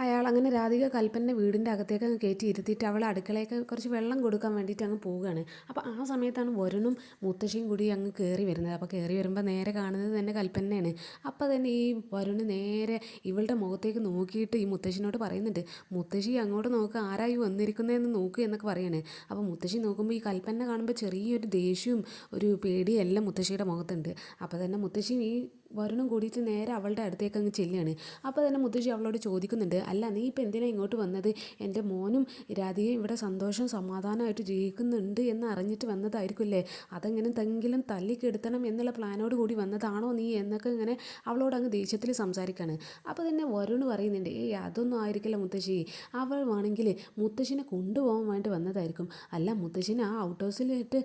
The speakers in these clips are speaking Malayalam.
അയാൾ അങ്ങനെ രാധിക കൽപ്പനെ വീടിൻ്റെ അകത്തേക്ക് അങ്ങ് കയറ്റി ഇരുത്തിയിട്ട് അവളെ അടുക്കളയൊക്കെ കുറച്ച് വെള്ളം കൊടുക്കാൻ വേണ്ടിയിട്ട് അങ്ങ് പോവുകയാണ്. അപ്പോൾ ആ സമയത്താണ് വരുണും മുത്തശ്ശിയും കൂടി അങ്ങ് കയറി വരുന്നത്. അപ്പോൾ കയറി വരുമ്പോൾ നേരെ കാണുന്നത് തന്നെ കൽപ്പനയാണ്. അപ്പോൾ തന്നെ ഈ വരുണ് നേരെ ഇവളുടെ മുഖത്തേക്ക് നോക്കിയിട്ട് ഈ മുത്തശ്ശിനോട് പറയുന്നുണ്ട്, മുത്തശ്ശി അങ്ങോട്ട് നോക്കുക, ആരായി വന്നിരിക്കുന്നതെന്ന് നോക്കുക എന്നൊക്കെ പറയാണ്. അപ്പോൾ മുത്തശ്ശി നോക്കുമ്പോൾ ഈ കൽപ്പന കാണുമ്പോൾ ചെറിയൊരു ദേഷ്യവും ഒരു പേടിയും എല്ലാം മുത്തശ്ശിയുടെ മുഖത്തുണ്ട്. അപ്പോൾ തന്നെ മുത്തശ്ശി ഈ വരുണും കൂടിയിട്ട് നേരെ അവളുടെ അടുത്തേക്ക് അങ്ങ് ചെല്ലുകയാണ്. അപ്പോൾ തന്നെ മുത്തശ്ശി അവളോട് ചോദിക്കുന്നുണ്ട്, അല്ല നീ ഇപ്പം എന്തിനാണ് ഇങ്ങോട്ട് വന്നത്? എൻ്റെ മോനും രാധികയും ഇവിടെ സന്തോഷം സമാധാനമായിട്ട് ജീവിക്കുന്നുണ്ട് എന്ന് അറിഞ്ഞിട്ട് വന്നതായിരിക്കുമല്ലേ? അതെങ്ങനെ എന്തെങ്കിലും തല്ലിക്കെടുത്തണം എന്നുള്ള പ്ലാനോട് കൂടി വന്നതാണോ നീ എന്നൊക്കെ ഇങ്ങനെ അവളോട് അങ്ങ് ദേഷ്യത്തിൽ സംസാരിക്കുകയാണ്. അപ്പോൾ തന്നെ വരുണ് പറയുന്നുണ്ട്, ഏയ് അതൊന്നും ആയിരിക്കില്ല മുത്തശ്ശി, അവൾ വേണമെങ്കിൽ മുത്തശ്ശിനെ കൊണ്ടുപോകാൻ വേണ്ടി വന്നതായിരിക്കും. അല്ല മുത്തശ്ശിനെ ആ ഔട്ട് ഹൗസിലിട്ട്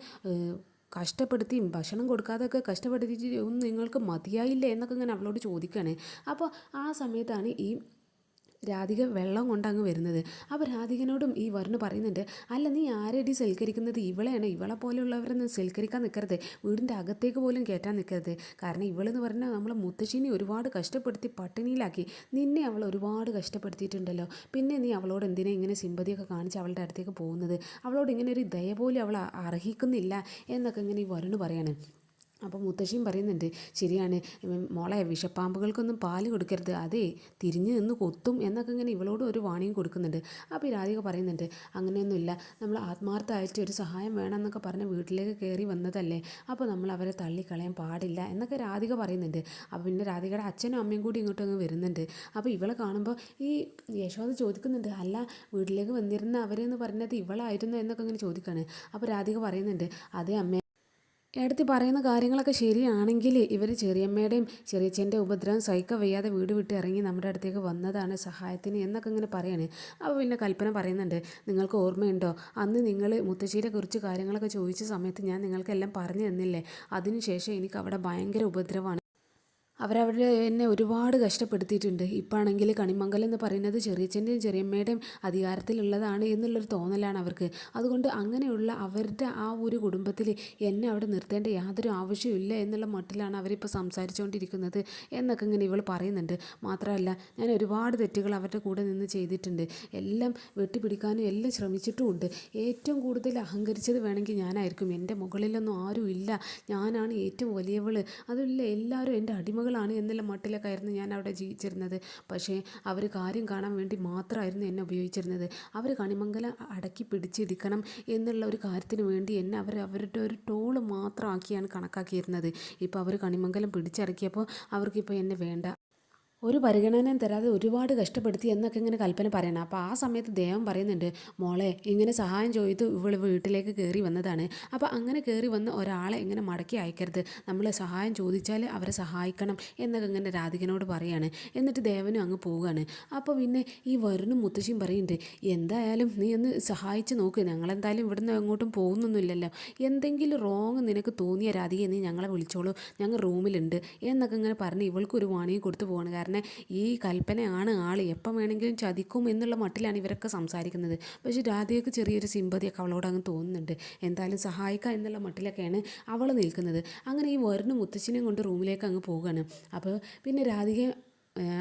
കഷ്ടപ്പെടുത്തിയും ഭക്ഷണം കൊടുക്കാതൊക്കെ കഷ്ടപ്പെടുത്തിയിട്ട് ഒന്നും നിങ്ങൾക്ക് മതിയായില്ലേ എന്നൊക്കെ ഇങ്ങനെ അവളോട് ചോദിക്കുകയാണ്. അപ്പോൾ ആ സമയത്താണ് ഈ രാധിക വെള്ളം കൊണ്ടങ്ങ് വരുന്നത്. അപ്പോൾ രാധികനോടും ഈ വരുണ് പറയുന്നുണ്ട്, അല്ല നീ ആരെടി സൽക്കരിക്കുന്നത്? ഇവളെയാണ്, ഇവളെ പോലെയുള്ളവരൊന്നും സൽക്കരിക്കാൻ നിൽക്കരുത്, വീടിൻ്റെ അകത്തേക്ക് പോലും കയറ്റാൻ നിൽക്കരുത്. കാരണം ഇവളെന്ന് പറഞ്ഞാൽ നമ്മളെ മുത്തശ്ശിനെ ഒരുപാട് കഷ്ടപ്പെടുത്തി പട്ടിണിയിലാക്കി, നിന്നെ അവൾ ഒരുപാട് കഷ്ടപ്പെടുത്തിയിട്ടുണ്ടല്ലോ. പിന്നെ നീ അവളോട് എന്തിനാ ഇങ്ങനെ സിമ്പതിയൊക്കെ കാണിച്ച് അവളുടെ അടുത്തേക്ക് പോകുന്നത്? അവളോട് ഇങ്ങനെ ഒരു ദയ പോലും അവൾ അർഹിക്കുന്നില്ല എന്നൊക്കെ ഇങ്ങനെ ഈ വരുണ് പറയാണ്. അപ്പോൾ മുത്തശ്ശിയും പറയുന്നുണ്ട്, ശരിയാണ് മോളെ, വിഷപ്പാമ്പുകൾക്കൊന്നും പാല് കൊടുക്കരുത്, അതേ തിരിഞ്ഞു നിന്ന് കൊത്തും എന്നൊക്കെ ഇങ്ങനെ ഇവളോട് ഒരു വാണിയും കൊടുക്കുന്നുണ്ട്. അപ്പോൾ ഈ രാധിക പറയുന്നുണ്ട്, അങ്ങനെയൊന്നുമില്ല, നമ്മൾ ആത്മാർത്ഥമായിട്ട് ഒരു സഹായം വേണമെന്നൊക്കെ പറഞ്ഞ് വീട്ടിലേക്ക് കയറി വന്നതല്ലേ, അപ്പോൾ നമ്മൾ അവരെ തള്ളിക്കളയാൻ പാടില്ല എന്നൊക്കെ രാധിക പറയുന്നുണ്ട്. അപ്പോൾ പിന്നെ രാധികയുടെ അച്ഛനും അമ്മയും കൂടി ഇങ്ങോട്ട് അങ്ങ് വരുന്നുണ്ട്. അപ്പോൾ ഇവളെ കാണുമ്പോൾ ഈ യശോദ ചോദിക്കുന്നുണ്ട്, അല്ല വീട്ടിലേക്ക് വന്നിരുന്ന അവരെന്ന് പറഞ്ഞത് ഇവളായിരുന്നു എന്നൊക്കെ ഇങ്ങനെ ചോദിക്കുകയാണ്. അപ്പോൾ രാധിക പറയുന്നുണ്ട്, അതേ അമ്മ, ഏടത്തി പറയുന്ന കാര്യങ്ങളൊക്കെ ശരിയാണെങ്കിൽ ഇവർ ചെറിയമ്മയുടെയും ചെറിയച്ഛൻ്റെ ഉപദ്രവം സഹിക്കാൻ വയ്യാതെ വീട് വിട്ട് ഇറങ്ങി നമ്മുടെ അടുത്തേക്ക് വന്നതാണ് സഹായത്തിന് എന്നൊക്കെ ഇങ്ങനെ പറയാണ്. അപ്പോൾ പിന്നെ കൽപ്പന പറയുന്നുണ്ട്, നിങ്ങൾക്ക് ഓർമ്മയുണ്ടോ അന്ന് നിങ്ങൾ മുത്തശ്ശിയെ കുറിച്ച് കാര്യങ്ങളൊക്കെ ചോദിച്ച സമയത്ത് ഞാൻ നിങ്ങൾക്കെല്ലാം പറഞ്ഞു തന്നില്ലേ? അതിനുശേഷം എനിക്ക് അവിടെ ഭയങ്കര ഉപദ്രവമാണ്, അവരവരുടെ എന്നെ ഒരുപാട് കഷ്ടപ്പെടുത്തിയിട്ടുണ്ട്. ഇപ്പാണെങ്കിൽ കണിമംഗലം എന്ന് പറയുന്നത് ചെറിയച്ഛൻ്റെയും ചെറിയമ്മയുടെയും അധികാരത്തിലുള്ളതാണ് എന്നുള്ളൊരു തോന്നലാണ് അവർക്ക്. അതുകൊണ്ട് അങ്ങനെയുള്ള അവരുടെ ആ ഒരു കുടുംബത്തിൽ എന്നെ അവിടെ നിർത്തേണ്ട യാതൊരു ആവശ്യമില്ല എന്നുള്ള മട്ടിലാണ് അവരിപ്പോൾ സംസാരിച്ചുകൊണ്ടിരിക്കുന്നത് എന്നൊക്കെ ഇങ്ങനെ ഇവൾ പറയുന്നുണ്ട്. മാത്രമല്ല ഞാൻ ഒരുപാട് തെറ്റുകൾ അവരുടെ കൂടെ നിന്ന് ചെയ്തിട്ടുണ്ട്, എല്ലാം വെട്ടിപ്പിടിക്കാനും എല്ലാം ശ്രമിച്ചിട്ടുമുണ്ട്. ഏറ്റവും കൂടുതൽ അഹങ്കരിച്ചത് വേണമെങ്കിൽ ഞാനായിരിക്കും, എൻ്റെ മുകളിലൊന്നും ആരും ഇല്ല, ഞാനാണ് ഏറ്റവും വലിയവൾ, അതുമില്ല എല്ലാവരും എൻ്റെ അടിമകൾ ാണ് എന്നുള്ള മട്ടിലൊക്കെ ആയിരുന്നു ഞാൻ അവിടെ ജീവിച്ചിരുന്നത്. പക്ഷേ അവർ കാര്യം കാണാൻ വേണ്ടി മാത്രമായിരുന്നു എന്നെ ഉപയോഗിച്ചിരുന്നത്. അവർ കണിമംഗലം അടക്കി പിടിച്ചിരിക്കണം എന്നുള്ള ഒരു കാര്യത്തിന് വേണ്ടി എന്നെ അവരുടെ ഒരു ടോള് മാത്രമാക്കിയാണ് കണക്കാക്കിയിരുന്നത്. ഇപ്പോൾ അവർ കണിമംഗലം പിടിച്ചടക്കിയപ്പോൾ അവർക്കിപ്പോൾ എന്നെ വേണ്ട, ഒരു പരിഗണനയും തരാതെ ഒരുപാട് കഷ്ടപ്പെടുത്തി എന്നൊക്കെ ഇങ്ങനെ കൽപ്പന പറയണം. അപ്പോൾ ആ സമയത്ത് ദേവൻ പറയുന്നുണ്ട്, മോളെ ഇങ്ങനെ സഹായം ചോദിച്ചു ഇവൾ വീട്ടിലേക്ക് കയറി വന്നതാണ്, അപ്പോൾ അങ്ങനെ കയറി വന്ന് ഒരാളെ ഇങ്ങനെ മടക്കി അയക്കരുത്, നമ്മൾ സഹായം ചോദിച്ചാൽ അവരെ സഹായിക്കണം എന്നൊക്കെ ഇങ്ങനെ രാധികനോട് പറയാണ്. എന്നിട്ട് ദേവനും അങ്ങ് പോവുകയാണ്. അപ്പോൾ പിന്നെ ഈ വരുണും മുത്തശ്ശിയും പറയുന്നുണ്ട്, എന്തായാലും നീ ഒന്ന് സഹായിച്ച് നോക്ക്, ഞങ്ങളെന്തായാലും ഇവിടുന്ന് എങ്ങോട്ടും പോകുന്നൊന്നുമില്ലല്ലോ, എന്തെങ്കിലും റോങ് നിനക്ക് തോന്നിയ രാധിക നീ ഞങ്ങളെ വിളിച്ചോളൂ, ഞങ്ങൾ റൂമിലുണ്ട് എന്നൊക്കെ ഇങ്ങനെ പറഞ്ഞ് ഇവൾക്കൊരു വാണിയും കൊടുത്തു പോവാണ്. കാരണം ഈ കൽപ്പനയാണ് ആൾ, എപ്പം വേണമെങ്കിലും ചതിക്കും എന്നുള്ള മട്ടിലാണ് ഇവരൊക്കെ സംസാരിക്കുന്നത്. പക്ഷേ രാധികയ്ക്ക് ചെറിയൊരു സിമ്പതിയൊക്കെ അവളോട് അങ്ങ് തോന്നുന്നുണ്ട്, എന്തായാലും സഹായിക്കുക എന്നുള്ള മട്ടിലൊക്കെയാണ് അവൾ നിൽക്കുന്നത്. അങ്ങനെ ഈ വരുണും മുത്തശ്ശിനെയും കൊണ്ട് റൂമിലേക്ക് അങ്ങ് പോവുകയാണ്. അപ്പോൾ പിന്നെ രാധിക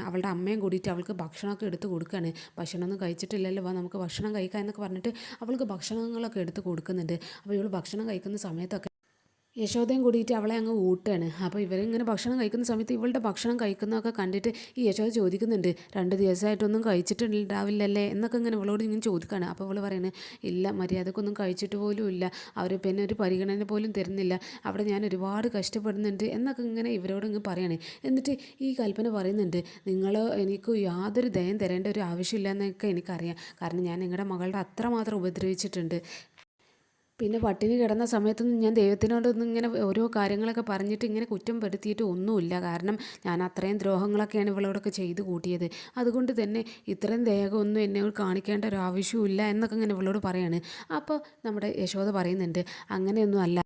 അവളുടെ അമ്മയും കൂടിയിട്ട് അവൾക്ക് ഭക്ഷണമൊക്കെ എടുത്ത് കൊടുക്കുകയാണ്. ഭക്ഷണമൊന്നും കഴിച്ചിട്ടില്ലല്ലോ, വാ നമുക്ക് ഭക്ഷണം കഴിക്കാം എന്നൊക്കെ പറഞ്ഞിട്ട് അവൾക്ക് ഭക്ഷണങ്ങളൊക്കെ എടുത്ത് കൊടുക്കുന്നുണ്ട്. അപ്പോൾ ഇവൾ ഭക്ഷണം കഴിക്കുന്ന സമയത്തൊക്കെ യശോദയും കൂടിയിട്ട് അവളെ അങ്ങ് ഊട്ടുകയാണ്. അപ്പോൾ ഇവരിങ്ങനെ ഭക്ഷണം കഴിക്കുന്ന സമയത്ത് ഇവളുടെ ഭക്ഷണം കഴിക്കുന്നതൊക്കെ കണ്ടിട്ട് ഈ യശോദ ചോദിക്കുന്നുണ്ട്, 2 ദിവസമായിട്ടൊന്നും കഴിച്ചിട്ടുണ്ടാവില്ലല്ലേ എന്നൊക്കെ ഇങ്ങനെ ഇവളോട് ഇങ്ങനെ ചോദിക്കുകയാണ്. അപ്പോൾ ഇവൾ പറയുന്നത്, ഇല്ല, മര്യാദക്കൊന്നും കഴിച്ചിട്ട് പോലും ഇല്ല, അവർ പിന്നെ ഒരു പരിഗണന പോലും തരുന്നില്ല, അവിടെ ഞാൻ ഒരുപാട് കഷ്ടപ്പെടുന്നുണ്ട് എന്നൊക്കെ ഇങ്ങനെ ഇവരോട് ഇങ്ങ് പറയാണ്. എന്നിട്ട് ഈ കൽപ്പന പറയുന്നുണ്ട്, നിങ്ങൾ എനിക്ക് യാതൊരു ദയം തരേണ്ട ഒരു ആവശ്യമില്ല എന്നൊക്കെ എനിക്കറിയാം, കാരണം ഞാൻ നിങ്ങളുടെ മകളുടെ അത്രമാത്രം ഉപദ്രവിച്ചിട്ടുണ്ട്. പിന്നെ പട്ടിണി കിടന്ന സമയത്തൊന്നും ഞാൻ ദൈവത്തിനോടൊന്നും ഇങ്ങനെ ഓരോ കാര്യങ്ങളൊക്കെ പറഞ്ഞിട്ട് ഇങ്ങനെ കുറ്റം പെടുത്തിയിട്ട് ഒന്നുമില്ല, കാരണം ഞാൻ അത്രയും ദ്രോഹങ്ങളൊക്കെയാണ് ഇവളോടൊക്കെ ചെയ്ത് കൂട്ടിയത്, അതുകൊണ്ട് തന്നെ ഇത്രയും ദേഹമൊന്നും എന്നെ കാണിക്കേണ്ട ഒരു ആവശ്യമില്ല എന്നൊക്കെ ഇങ്ങനെ ഇവളോട് പറയാണ്. അപ്പോൾ നമ്മുടെ യശോദ പറയുന്നുണ്ട്, അങ്ങനെയൊന്നും അല്ല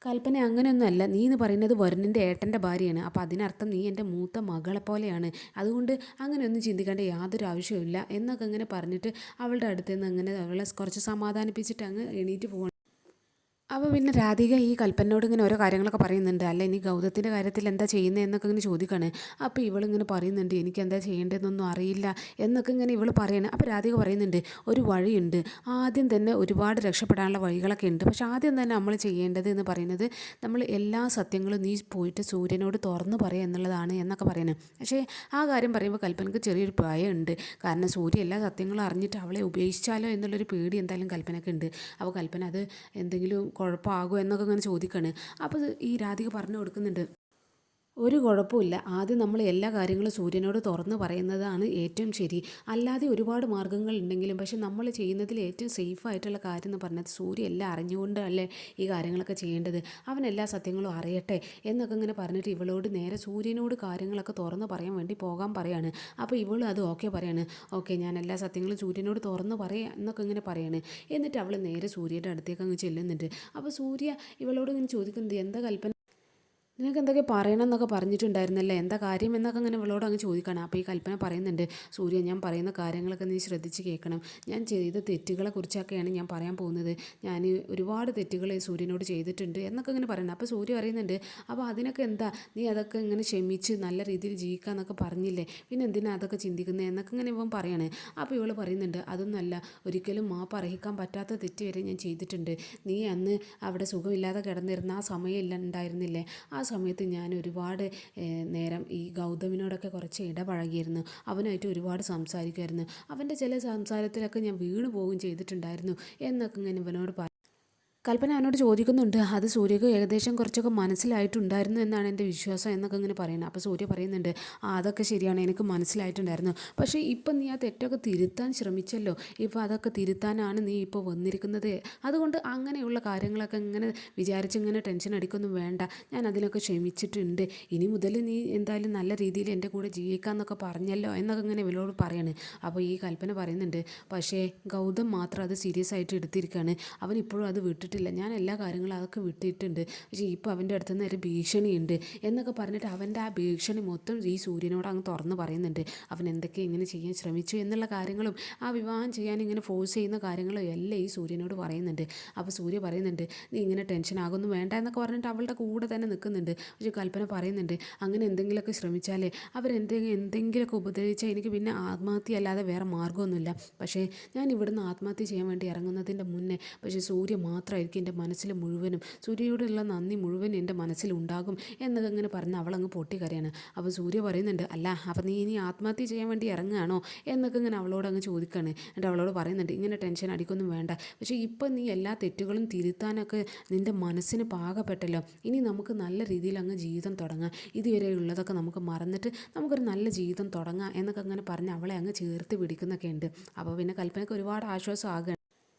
കൽപ്പന, അങ്ങനെയൊന്നും അല്ല, നീ എന്ന് പറയുന്നത് വരുണിൻ്റെ ഏട്ടൻ്റെ ഭാര്യയാണ്, അപ്പോൾ അതിനർത്ഥം നീ എൻ്റെ മൂത്ത മകളെ പോലെയാണ്, അതുകൊണ്ട് അങ്ങനെയൊന്നും ചിന്തിക്കേണ്ട യാതൊരു ആവശ്യമില്ല എന്നൊക്കെ ഇങ്ങനെ പറഞ്ഞിട്ട് അവളുടെ അടുത്ത് നിന്ന് അങ്ങനെ അവളെ കുറച്ച് സമാധാനിപ്പിച്ചിട്ട് അങ്ങ് എണീറ്റ് പോകണം. അപ്പോൾ പിന്നെ രാധിക ഈ കൽപ്പനയോട് ഇങ്ങനെ ഓരോ കാര്യങ്ങളൊക്കെ പറയുന്നുണ്ട്. അല്ല ഇനി ഗൗതത്തിൻ്റെ കാര്യത്തിൽ എന്താ ചെയ്യുന്നത് എന്നൊക്കെ ഇങ്ങനെ ചോദിക്കുകയാണ്. അപ്പോൾ ഇവളിങ്ങനെ പറയുന്നുണ്ട് എനിക്ക് എന്താ ചെയ്യേണ്ടതെന്നൊന്നും അറിയില്ല എന്നൊക്കെ ഇങ്ങനെ ഇവൾ പറയണം. അപ്പോൾ രാധിക പറയുന്നുണ്ട് ഒരു വഴിയുണ്ട്, ആദ്യം തന്നെ ഒരുപാട് രക്ഷപ്പെടാനുള്ള വഴികളൊക്കെ ഉണ്ട്. പക്ഷേ ആദ്യം തന്നെ നമ്മൾ ചെയ്യേണ്ടത് എന്ന് പറയുന്നത് നമ്മൾ എല്ലാ സത്യങ്ങളും നീ പോയിട്ട് സൂര്യനോട് തുറന്നു പറയുക എന്നുള്ളതാണ് എന്നൊക്കെ പറയുന്നത്. പക്ഷേ ആ കാര്യം പറയുമ്പോൾ കൽപ്പനക്ക് ചെറിയൊരു ഭയമുണ്ട്. കാരണം സൂര്യ എല്ലാ സത്യങ്ങളും അറിഞ്ഞിട്ട് അവളെ ഉപേക്ഷിച്ചാലോ എന്നുള്ളൊരു പേടി എന്തായാലും കൽപ്പനക്ക് ഉണ്ട്. അപ്പോൾ കൽപ്പന അത് എന്തെങ്കിലും കുഴപ്പമാകുമോ എന്നൊക്കെ ഇങ്ങനെ ചോദിക്കുകയാണ്. അപ്പോൾ ഈ രാധിക പറഞ്ഞു കൊടുക്കുന്നുണ്ട് ഒരു കുഴപ്പമില്ല, ആദ്യം നമ്മൾ എല്ലാ കാര്യങ്ങളും സൂര്യനോട് തുറന്ന് പറയുന്നതാണ് ഏറ്റവും ശരി. അല്ലാതെ ഒരുപാട് മാർഗ്ഗങ്ങൾ ഉണ്ടെങ്കിലും പക്ഷെ നമ്മൾ ചെയ്യുന്നതിൽ ഏറ്റവും സേഫ് ആയിട്ടുള്ള കാര്യം എന്ന് പറഞ്ഞത് സൂര്യ എല്ലാം അറിഞ്ഞുകൊണ്ടല്ലേ ഈ കാര്യങ്ങളൊക്കെ ചെയ്യേണ്ടത്, അവൻ എല്ലാ സത്യങ്ങളും അറിയട്ടെ എന്നൊക്കെ ഇങ്ങനെ പറഞ്ഞിട്ട് ഇവളോട് നേരെ സൂര്യനോട് കാര്യങ്ങളൊക്കെ തുറന്ന് പറയാൻ വേണ്ടി പോകാൻ പറയാണ്. അപ്പോൾ ഇവൾ അത് ഓക്കെ പറയാണ്. ഓക്കെ ഞാൻ എല്ലാ സത്യങ്ങളും സൂര്യനോട് തുറന്ന് പറയാം എന്നൊക്കെ ഇങ്ങനെ പറയാണ്. എന്നിട്ട് അവൾ നേരെ സൂര്യയുടെ അടുത്തേക്ക് അങ്ങ് ചെല്ലുന്നുണ്ട്. അപ്പോൾ സൂര്യ ഇവളോട് ഇങ്ങനെ ചോദിക്കുന്നത് എന്താ കൽപ്പന, നിനക്ക് എന്തൊക്കെ പറയണം എന്നൊക്കെ പറഞ്ഞിട്ടുണ്ടായിരുന്നല്ലേ, എന്താ കാര്യം എന്നൊക്കെ അങ്ങനെ ഇവളോട് അങ്ങ് ചോദിക്കണം. അപ്പോൾ ഈ കൽപ്പന പറയുന്നുണ്ട് സൂര്യ ഞാൻ പറയുന്ന കാര്യങ്ങളൊക്കെ നീ ശ്രദ്ധിച്ച് കേൾക്കണം, ഞാൻ ചെയ്ത തെറ്റുകളെ കുറിച്ചൊക്കെയാണ് ഞാൻ പറയാൻ പോകുന്നത്, ഞാൻ ഒരുപാട് തെറ്റുകൾ സൂര്യനോട് ചെയ്തിട്ടുണ്ട് എന്നൊക്കെ ഇങ്ങനെ പറയുന്നത്. അപ്പോൾ സൂര്യ പറയുന്നുണ്ട് അപ്പോൾ അതിനൊക്കെ എന്താ, നീ അതൊക്കെ ഇങ്ങനെ ക്ഷമിച്ച് നല്ല രീതിയിൽ ജീവിക്കാന്നൊക്കെ പറഞ്ഞില്ലേ, പിന്നെ എന്തിനാ അതൊക്കെ ചിന്തിക്കുന്നത് എന്നൊക്കെ ഇങ്ങനെ ഇവൻ പറയാണ്. അപ്പോൾ ഇവൾ പറയുന്നുണ്ട് അതൊന്നല്ല, ഒരിക്കലും മാപ്പ് അർഹിക്കാൻ പറ്റാത്ത തെറ്റ് വരെ ഞാൻ ചെയ്തിട്ടുണ്ട്, നീ അന്ന് അവിടെ സുഖമില്ലാതെ കിടന്നിരുന്ന ആ സമയം ഉണ്ടായിരുന്നില്ലേ, ആ സമയത്ത് ഞാൻ ഒരുപാട് നേരം ഈ ഗൗതമിനോടൊക്കെ കുറച്ച് ഇടപഴകിയിരുന്നു, അവനായിട്ട് ഒരുപാട് സംസാരിക്കുമായിരുന്നു, അവൻ്റെ ചില സംസാരത്തിലൊക്കെ ഞാൻ വീണു പോവുകയും ചെയ്തിട്ടുണ്ടായിരുന്നു എന്നൊക്കെ ഇങ്ങനെ ഇവനോട് കൽപ്പന അവനോട് ചോദിക്കുന്നുണ്ട്. അത് സൂര്യക്ക് ഏകദേശം കുറച്ചൊക്കെ മനസ്സിലായിട്ടുണ്ടായിരുന്നു എന്നാണ് എൻ്റെ വിശ്വാസം എന്നൊക്കെ ഇങ്ങനെ പറയുന്നത്. അപ്പോൾ സൂര്യ പറയുന്നുണ്ട് അതൊക്കെ ശരിയാണ്, എനിക്ക് മനസ്സിലായിട്ടുണ്ടായിരുന്നു, പക്ഷേ ഇപ്പം നീ ആ തെറ്റൊക്കെ തിരുത്താൻ ശ്രമിച്ചല്ലോ, ഇപ്പോൾ അതൊക്കെ തിരുത്താനാണ് നീ ഇപ്പോൾ വന്നിരിക്കുന്നത്, അതുകൊണ്ട് അങ്ങനെയുള്ള കാര്യങ്ങളൊക്കെ ഇങ്ങനെ വിചാരിച്ചിങ്ങനെ ടെൻഷൻ അടിക്കൊന്നും വേണ്ട, ഞാൻ അതിനൊക്കെ ക്ഷമിച്ചിട്ടുണ്ട്, ഇനി മുതൽ നീ എന്തായാലും നല്ല രീതിയിൽ എൻ്റെ കൂടെ ജീവിക്കാമെന്നൊക്കെ പറഞ്ഞല്ലോ എന്നൊക്കെ ഇങ്ങനെ ഇവരോട് പറയാണ്. അപ്പോൾ ഈ കൽപ്പന പറയുന്നുണ്ട് പക്ഷേ ഗൗതം മാത്രം അത് സീരിയസ് ആയിട്ട് എടുത്തിരിക്കുകയാണ്, അവൻ ഇപ്പോഴും അത് വിട്ടിട്ട് ഞാൻ എല്ലാ കാര്യങ്ങളും അതൊക്കെ വിട്ടിട്ടുണ്ട്, പക്ഷേ ഇപ്പോൾ അവൻ്റെ അടുത്ത് നിന്ന് ഒരു ഭീഷണിയുണ്ട് എന്നൊക്കെ പറഞ്ഞിട്ട് അവൻ്റെ ആ ഭീഷണി മൊത്തം ഈ സൂര്യനോട് അങ്ങ് തുറന്ന് പറയുന്നുണ്ട്. അവൻ എന്തൊക്കെ ഇങ്ങനെ ചെയ്യാൻ ശ്രമിച്ചു എന്നുള്ള കാര്യങ്ങളും ആ വിവാഹം ചെയ്യാൻ ഇങ്ങനെ ഫോഴ്സ് ചെയ്യുന്ന കാര്യങ്ങളും എല്ലാം ഈ സൂര്യനോട് പറയുന്നുണ്ട്. അപ്പോൾ സൂര്യ പറയുന്നുണ്ട് നീ ഇങ്ങനെ ടെൻഷൻ ആകൊന്നും വേണ്ട എന്നൊക്കെ പറഞ്ഞിട്ട് അവളുടെ കൂടെ തന്നെ നിൽക്കുന്നുണ്ട്. പക്ഷേ കൽപ്പന പറയുന്നുണ്ട് അങ്ങനെ എന്തെങ്കിലുമൊക്കെ ശ്രമിച്ചാലേ എന്തെങ്കിലുമൊക്കെ ഉപദ്രവിച്ചാൽ എനിക്ക് പിന്നെ ആത്മഹത്യ അല്ലാതെ വേറെ മാർഗ്ഗമൊന്നുമില്ല, പക്ഷേ ഞാൻ ഇവിടുന്ന് ആത്മഹത്യ ചെയ്യാൻ വേണ്ടി ഇറങ്ങുന്നതിൻ്റെ മുന്നേ പക്ഷേ സൂര്യ മാത്രമായിരിക്കും എൻ്റെ മനസ്സിൽ മുഴുവനും, സൂര്യയോടുള്ള നന്ദി മുഴുവൻ എൻ്റെ മനസ്സിലുണ്ടാകും എന്നൊക്കെ ഇങ്ങനെ പറഞ്ഞ് അവളങ്ങ് പൊട്ടിക്കരയാണ്. അപ്പോൾ സൂര്യ പറയുന്നുണ്ട് അല്ല അപ്പോൾ നീ ഇനി ആത്മഹത്യ ചെയ്യാൻ വേണ്ടി ഇറങ്ങുകയാണോ എന്നൊക്കെ ഇങ്ങനെ അവളോട് അങ്ങ് ചോദിക്കുകയാണ്. എന്നിട്ട് അവളോട് പറയുന്നുണ്ട് ഇങ്ങനെ ടെൻഷൻ അടിക്കൊന്നും വേണ്ട, പക്ഷേ ഇപ്പം നീ എല്ലാ തെറ്റുകളും തിരുത്താനൊക്കെ നിൻ്റെ മനസ്സിന് പാകപ്പെട്ടല്ലോ, ഇനി നമുക്ക് നല്ല രീതിയിൽ അങ്ങ് ജീവിതം തുടങ്ങാം, ഇതുവരെ ഉള്ളതൊക്കെ നമുക്ക് മറന്നിട്ട് നമുക്കൊരു നല്ല ജീവിതം തുടങ്ങാം എന്നൊക്കെ അങ്ങനെ പറഞ്ഞ് അവളെ അങ്ങ് ചേർത്ത് പിടിക്കുന്നൊക്കെ ഉണ്ട്. അപ്പോൾ പിന്നെ കൽപ്പനയ്ക്ക് ഒരുപാട് ആശ്വാസം ആകുകയാണ്.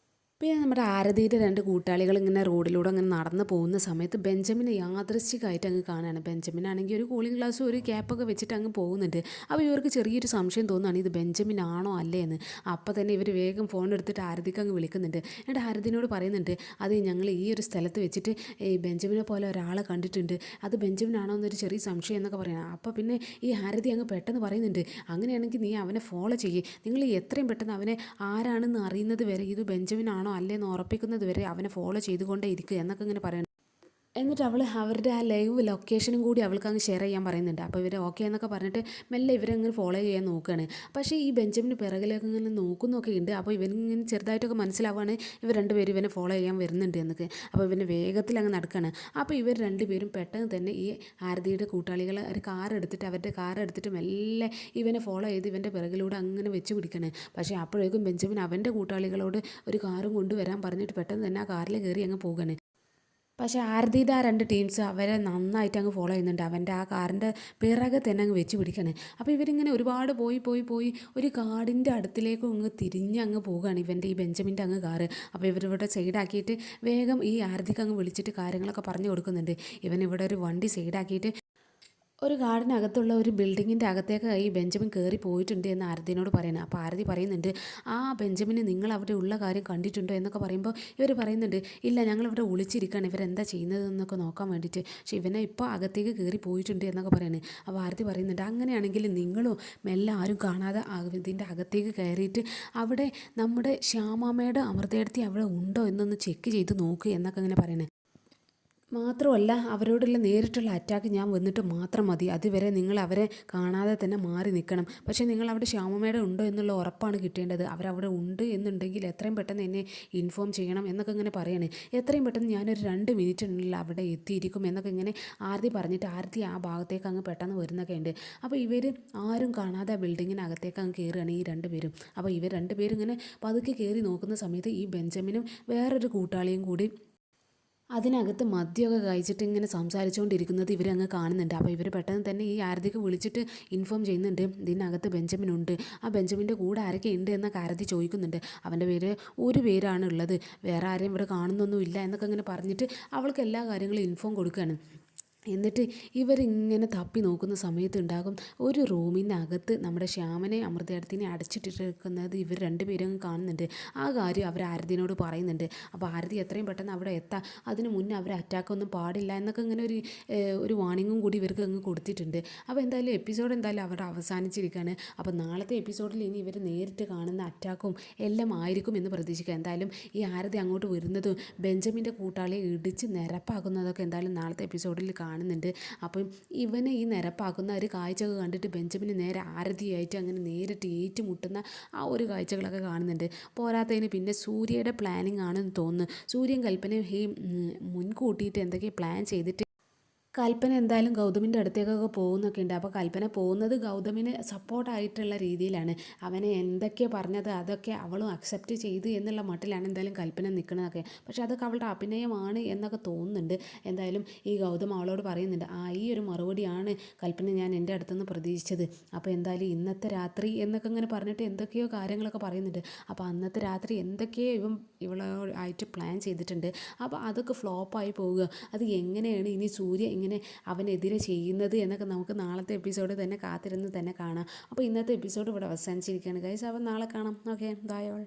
പിന്നെ നമ്മുടെ ആരതിയുടെ രണ്ട് കൂട്ടാളികൾ ഇങ്ങനെ റോഡിലൂടെ അങ്ങനെ നടന്നു പോകുന്ന സമയത്ത് ബെഞ്ചമിനെ യാദൃശ്ചികമായിട്ട് അങ്ങ് കാണുകയാണ്. ബെഞ്ചമിൻ ആണെങ്കിൽ ഒരു കൂളിംഗ് ഗ്ലാസ്സും ഒരു ക്യാപ്പൊക്കെ വെച്ചിട്ട് അങ്ങ് പോകുന്നുണ്ട്. അപ്പോൾ ഇവർക്ക് ചെറിയൊരു സംശയം തോന്നുകയാണ് ഇത് ബെഞ്ചമിൻ ആണോ അല്ലേ എന്ന്. അപ്പോൾ തന്നെ ഇവർ വേഗം ഫോൺ എടുത്തിട്ട് ആരതിക്ക് അങ്ങ് വിളിക്കുന്നുണ്ട്. എന്നിട്ട് ആരതിനോട് പറയുന്നുണ്ട് അത് ഞങ്ങൾ ഈ ഒരു സ്ഥലത്ത് വെച്ചിട്ട് ഈ ബെഞ്ചമിനെ പോലെ ഒരാളെ കണ്ടിട്ടുണ്ട്, അത് ബെഞ്ചമിൻ ആണോ എന്നൊരു ചെറിയ സംശയം എന്നൊക്കെ പറയണം. അപ്പോൾ പിന്നെ ഈ ആരതി അങ്ങ് പെട്ടെന്ന് പറയുന്നുണ്ട് അങ്ങനെയാണെങ്കിൽ നീ അവനെ ഫോളോ ചെയ്യേ, നിങ്ങൾ എത്രയും പെട്ടെന്ന് അവനെ ആരാണെന്ന് അറിയുന്നത് വരെ ഇത് ബെഞ്ചമിൻ ആണോ അല്ലേന്ന് ഉറപ്പിക്കുന്നത് വരെ അവനെ ഫോളോ ചെയ്തുകൊണ്ടേ ഇരിക്കുക എന്നൊക്കെ ഇങ്ങനെ പറയണം. എന്നിട്ട് അവൾ അവരുടെ ആ ലൈവ് ലൊക്കേഷനും കൂടി അവൾക്ക് അങ്ങ് ഷെയർ ചെയ്യാൻ പറയുന്നുണ്ട്. അപ്പോൾ ഇവർ ഓക്കെ എന്നൊക്കെ പറഞ്ഞിട്ട് മെല്ലെ ഇവരങ്ങനെ ഫോളോ ചെയ്യാൻ നോക്കുകയാണ്. പക്ഷേ ഈ ബെഞ്ചമിന് പിറകിലേക്ക് ഇങ്ങനെ നോക്കുന്നൊക്കെ ഉണ്ട്. അപ്പോൾ ഇവനിങ്ങനെ ചെറുതായിട്ടൊക്കെ മനസ്സിലാവുകയാണ് ഇവർ രണ്ടുപേരും ഇവനെ ഫോളോ ചെയ്യാൻ വരുന്നുണ്ട് എന്നൊക്കെ. അപ്പോൾ ഇവന് വേഗത്തിൽ അങ്ങ് നടക്കുകയാണ്. അപ്പോൾ ഇവർ രണ്ടുപേരും പെട്ടെന്ന് തന്നെ ഈ ആരതിയുടെ കൂട്ടാളികൾ ഒരു അവരുടെ കാർ എടുത്തിട്ട് മെല്ലെ ഇവനെ ഫോളോ ചെയ്ത് ഇവൻ്റെ പിറകിലൂടെ അങ്ങനെ വെച്ച് പിടിക്കുകയാണ്. പക്ഷേ അപ്പോഴേക്കും ബെഞ്ചമിൻ അവൻ്റെ കൂട്ടാളികളോട് ഒരു കാറും കൊണ്ടുവരാൻ പറഞ്ഞിട്ട് പെട്ടെന്ന് തന്നെ ആ കാറിൽ കയറി അങ്ങ് പോകുകയാണ്. പക്ഷേ ആരതിയുടെ ആ രണ്ട് ടീംസ് അവരെ നന്നായിട്ട് അങ്ങ് ഫോളോ ചെയ്യുന്നുണ്ട്. അവൻ്റെ ആ കാറിൻ്റെ പിറകെ തന്നെ അങ്ങ് വെച്ച് പിടിക്കുകയാണ്. അപ്പോൾ ഇവരിങ്ങനെ ഒരുപാട് പോയി ഒരു കാടിൻ്റെ അടുത്തിലേക്കും അങ്ങ് തിരിഞ്ഞ് അങ്ങ് പോവുകയാണ് ഇവൻ്റെ ഈ ബെഞ്ചമിൻ്റെ അങ്ങ് കാറ്. അപ്പോൾ ഇവരിവിടെ സൈഡാക്കിയിട്ട് വേഗം ഈ ആരതിക്ക് അങ്ങ് വിളിച്ചിട്ട് കാര്യങ്ങളൊക്കെ പറഞ്ഞു കൊടുക്കുന്നുണ്ട്. ഇവൻ ഇവിടെ ഒരു വണ്ടി സൈഡാക്കിയിട്ട് ഒരു ഗാർഡിനകത്തുള്ള ഒരു ബിൽഡിങ്ങിൻ്റെ അകത്തേക്ക് ഈ ബെഞ്ചമിൻ കയറി പോയിട്ടുണ്ട് എന്ന് ആരതിനോട് പറയുന്നത്. അപ്പോൾ ആരതി പറയുന്നുണ്ട്, ആ ബെഞ്ചമിന് നിങ്ങൾ അവിടെ ഉള്ള കാര്യം കണ്ടിട്ടുണ്ടോ എന്നൊക്കെ പറയുമ്പോൾ ഇവർ പറയുന്നുണ്ട്, ഇല്ല ഞങ്ങളിവിടെ ഒളിച്ചിരിക്കുകയാണ്, ഇവരെന്താ ചെയ്യുന്നതെന്നൊക്കെ നോക്കാൻ വേണ്ടിയിട്ട്, പക്ഷേ ഇവനെ ഇപ്പോൾ അകത്തേക്ക് കയറി പോയിട്ടുണ്ട് എന്നൊക്കെ പറയുന്നത്. അപ്പോൾ ആരതി പറയുന്നുണ്ട്, അങ്ങനെയാണെങ്കിൽ നിങ്ങളും മെല്ലെ ആരും കാണാതെ ഇതിൻ്റെ അകത്തേക്ക് കയറിയിട്ട് അവിടെ നമ്മുടെ ശ്യാമാമ്മയുടെ അമൃതേടത്തി അവിടെ ഉണ്ടോ എന്നൊന്ന് ചെക്ക് ചെയ്ത് നോക്ക് എന്നൊക്കെ ഇങ്ങനെ പറയുന്നത്. മാത്രമല്ല അവരോടുള്ള നേരിട്ടുള്ള അറ്റാക്ക് ഞാൻ വന്നിട്ട് മാത്രം മതി, അതുവരെ നിങ്ങൾ അവരെ കാണാതെ തന്നെ മാറി നിൽക്കണം. പക്ഷേ നിങ്ങൾ അവിടെ ശ്യാമമ്മയുടെ ഉണ്ടോ എന്നുള്ള ഉറപ്പാണ് കിട്ടേണ്ടത്. അവരവിടെ ഉണ്ട് എന്നുണ്ടെങ്കിൽ എത്രയും പെട്ടെന്ന് എന്നെ ഇൻഫോം ചെയ്യണം എന്നൊക്കെ ഇങ്ങനെ പറയണേ. എത്രയും പെട്ടെന്ന് ഞാനൊരു 2 മിനിറ്റിനുള്ളിൽ അവിടെ എത്തിയിരിക്കും എന്നൊക്കെ ഇങ്ങനെ ആരതി പറഞ്ഞിട്ട് ആരതി ആ ഭാഗത്തേക്ക് അങ്ങ് പെട്ടെന്ന് വരുന്നൊക്കെ ഉണ്ട്. അപ്പോൾ ഇവർ ആരും കാണാതെ ബിൽഡിങ്ങിനകത്തേക്ക് അങ്ങ് കയറുകയാണ് ഈ 2 പേരും. അപ്പോൾ ഇവർ 2 പേരും ഇങ്ങനെ പതുക്കെ കയറി നോക്കുന്ന സമയത്ത് ഈ ബെഞ്ചമിനും വേറൊരു കൂട്ടാളിയും കൂടി അതിനകത്ത് മദ്യമൊക്കെ കഴിച്ചിട്ട് ഇങ്ങനെ സംസാരിച്ചുകൊണ്ടിരിക്കുന്നത് ഇവരങ്ങ് കാണുന്നുണ്ട്. അപ്പോൾ ഇവർ പെട്ടെന്ന് തന്നെ ഈ ആരതിക്ക് വിളിച്ചിട്ട് ഇൻഫോം ചെയ്യുന്നുണ്ട്, ഇതിനകത്ത് ബെഞ്ചമിനുണ്ട്. ആ ബെഞ്ചമിൻ്റെ കൂടെ ആരൊക്കെ ഉണ്ട് എന്നൊക്കെ ആരതി ചോദിക്കുന്നുണ്ട്. അവൻ്റെ പേര് ഒരു പേരാണ് ഉള്ളത്, വേറെ ആരെയും ഇവിടെ കാണുന്നൊന്നുമില്ല എന്നൊക്കെ ഇങ്ങനെ പറഞ്ഞിട്ട് അവൾക്ക് എല്ലാ കാര്യങ്ങളും ഇൻഫോം കൊടുക്കുകയാണ്. എന്നിട്ട് ഇവരിങ്ങനെ തപ്പി നോക്കുന്ന സമയത്ത് ഉണ്ടാകും ഒരു റൂമിനകത്ത് നമ്മുടെ ശ്യാമനെ അമൃതേടത്തിനെ അടച്ചിട്ടിരിക്കുന്നത് ഇവർ 2 പേരും കാണുന്നുണ്ട്. ആ കാര്യം അവർ ആരതിനോട് പറയുന്നുണ്ട്. അപ്പോൾ ആരതി എത്രയും പെട്ടെന്ന് അവിടെ എത്താം, അതിന് മുന്നേ അവർ അറ്റാക്കൊന്നും പാടില്ല എന്നൊക്കെ ഇങ്ങനെ ഒരു വാർണിങ്ങും കൂടി ഇവർക്ക് അങ്ങ് കൊടുത്തിട്ടുണ്ട്. അപ്പോൾ എന്തായാലും എപ്പിസോഡ് എന്തായാലും അവിടെ അവസാനിച്ചിരിക്കുകയാണ്. അപ്പോൾ നാളത്തെ എപ്പിസോഡിൽ ഇനി ഇവർ നേരിട്ട് കാണുന്ന അറ്റാക്കും എല്ലാം ആയിരിക്കും എന്ന് പ്രതീക്ഷിക്കുക. എന്തായാലും ഈ ആരതി അങ്ങോട്ട് വരുന്നതും ബെഞ്ചമിൻ്റെ കൂട്ടാളിയെ ഇടിച്ച് നിരപ്പാക്കുന്നതൊക്കെ എന്തായാലും നാളത്തെ എപ്പിസോഡിൽ കാണുന്നുണ്ട്. അപ്പം ഇവനെ ഈ നിരപ്പാക്കുന്ന ഒരു കാഴ്ചയൊക്കെ കണ്ടിട്ട് ബെഞ്ചമിന് നേരെ ആരതിയായിട്ട് അങ്ങനെ നേരിട്ട് ഏറ്റുമുട്ടുന്ന ആ ഒരു കാഴ്ചകളൊക്കെ കാണുന്നുണ്ട്. പോരാത്തതിന് പിന്നെ സൂര്യയുടെ പ്ലാനിങ് ആണെന്ന് തോന്നുന്നു. സൂര്യൻ കൽപ്പനയും ഈ മുൻകൂട്ടിയിട്ട് എന്തൊക്കെയോ പ്ലാൻ ചെയ്തിട്ട് കൽപ്പന എന്തായാലും ഗൗതമിൻ്റെ അടുത്തേക്കൊക്കെ പോകുന്നൊക്കെ ഉണ്ട്. അപ്പോൾ കൽപ്പന പോകുന്നത് ഗൗതമിന് സപ്പോർട്ടായിട്ടുള്ള രീതിയിലാണ്. അവനെ എന്തൊക്കെ പറഞ്ഞത് അതൊക്കെ അവളും അക്സെപ്റ്റ് ചെയ്ത് എന്നുള്ള മട്ടിലാണ് എന്തായാലും കൽപ്പന നിൽക്കുന്നതൊക്കെ. പക്ഷേ അതൊക്കെ അവളുടെ അഭിനയമാണ് എന്നൊക്കെ തോന്നുന്നുണ്ട്. എന്തായാലും ഈ ഗൗതം അവളോട് പറയുന്നുണ്ട്, ഈ ഒരു മറുപടിയാണ് കൽപ്പന ഞാൻ എൻ്റെ അടുത്തുനിന്ന് പ്രതീക്ഷിച്ചത്. അപ്പോൾ എന്തായാലും ഇന്നത്തെ രാത്രി എന്നൊക്കെ ഇങ്ങനെ പറഞ്ഞിട്ട് എന്തൊക്കെയോ കാര്യങ്ങളൊക്കെ പറയുന്നുണ്ട്. അപ്പോൾ അന്നത്തെ രാത്രി എന്തൊക്കെയോ ഇവളായിട്ട് പ്ലാൻ ചെയ്തിട്ടുണ്ട്. അപ്പോൾ അതൊക്കെ ഫ്ലോപ്പായി പോവുക. അത് എങ്ങനെയാണ് ഇനി സൂര്യ ഇങ്ങനെ അവനെതിരെ ചെയ്യുന്നത് എന്നൊക്കെ നമുക്ക് നാളത്തെ എപ്പിസോഡ് തന്നെ കാത്തിരുന്ന് തന്നെ കാണാം. അപ്പോൾ ഇന്നത്തെ എപ്പിസോഡ് ഇവിടെ അവസാനിച്ചിരിക്കുകയാണ് ഗൈസ്. അപ്പോൾ നാളെ കാണാം. Okay, bye all.